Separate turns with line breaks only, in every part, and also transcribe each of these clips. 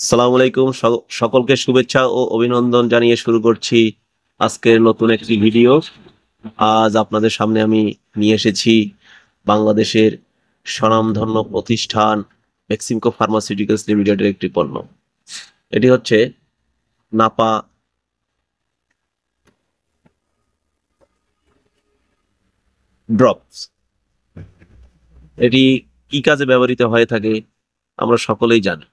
আসসালামু আলাইকুম। সকলকে শুভেচ্ছা ও অভিনন্দন জানিয়ে শুরু করছি আজকের নতুন একটি ভিডিও। আজ আপনাদের সামনে আমি নিয়ে এসেছি বাংলাদেশের স্বনামধন্য প্রতিষ্ঠান বেক্সিমকো ফার্মাসিউটিক্যালস লিমিটেডের একটি পণ্য। এটি হচ্ছে নাপা ড্রপস। এটি কি কাজে ব্যবহৃত হয়ে থাকে আমরা সকলেই জানি।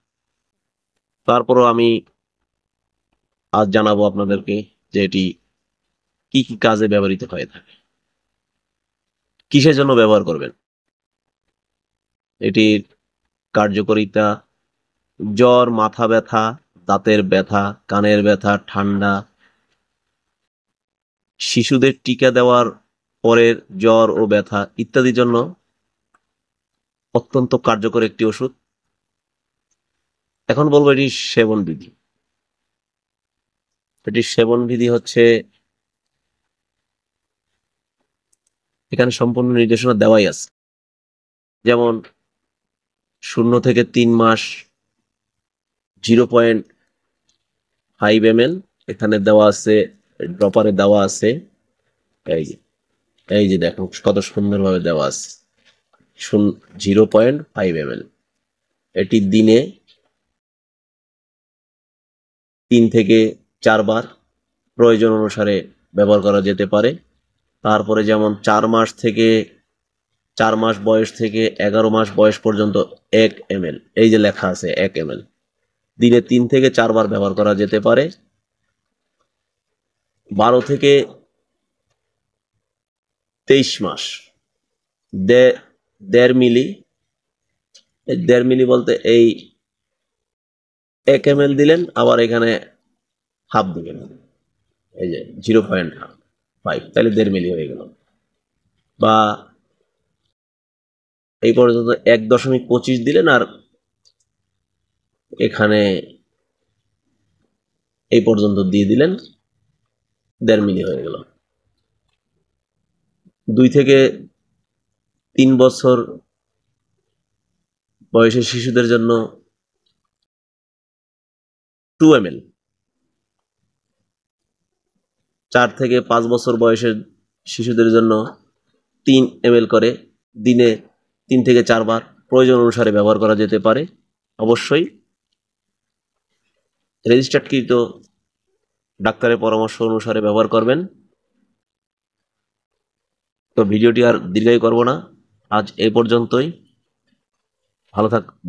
তারপরও আমি আজ জানাবো আপনাদেরকে যে এটি কি কি কাজে ব্যবহৃত হয়ে থাকে, কিসের জন্য ব্যবহার করবেন। এটির কার্যকারিতা: জ্বর, মাথা ব্যথা, দাঁতের ব্যথা, কানের ব্যথা, ঠান্ডা, শিশুদের টিকা দেওয়ার পরের জ্বর ও ব্যথা ইত্যাদির জন্য অত্যন্ত কার্যকর একটি ওষুধ। এখন বলবো এটির সেবন বিধি। এটির সেবন বিধি হচ্ছে, এখানে সম্পূর্ণ নির্দেশনা দেওয়াই আছে। যেমন 0 থেকে 3 মাস 0.5 ml এখানে দেওয়া আছে, ড্রপারে দেওয়া আছে। এই যে দেখুন কত সুন্দরভাবে দেওয়া আছে, 0.5 ml। এটি দিনে 3 থেকে 4 বার প্রয়োজন অনুসারে ব্যবহার করা যেতে পারে। তারপরে যেমন 4 মাস বয়স থেকে 11 মাস বয়স পর্যন্ত 1 ml, এই যে লেখা আছে 1 ml, দিনে 3 থেকে 4 বার ব্যবহার করা যেতে পারে। 12 থেকে 23 মাস 1.5 মিলি। 1.5 মিলি বলতে এই 1 ml দিলেন, আবার এখানে হাফ দিবেন, এই যে 0.5, তাহলে 1.5 মিলি হয়ে গেল। বা এই পর্যন্ত 1.25 দিলেন, আর এখানে এই পর্যন্ত দিয়ে দিলেন, 1.5 মিলি হয়ে গেল। 2 থেকে 3 বছর বয়সের শিশুদের জন্য 2 ml, 4 থেকে 5 বছর বয়সের শিশুদের জন্য 3 ml করে দিনে 3 থেকে 4 বার প্রয়োজন অনুসারে ব্যবহার করা যেতে পারে। অবশ্যই রেজিস্টার্ডকৃত ডাক্তারের পরামর্শ অনুসারে ব্যবহার করবেন। তো ভিডিওটি আর দীর্ঘায়ু করব না, আজ এই পর্যন্তই।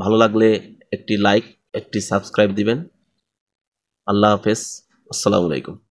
ভালো লাগলে একটি লাইক, একটি সাবস্ক্রাইব দিবেন। আল্লাহ হাফেজ, আসসালামু আলাইকুম।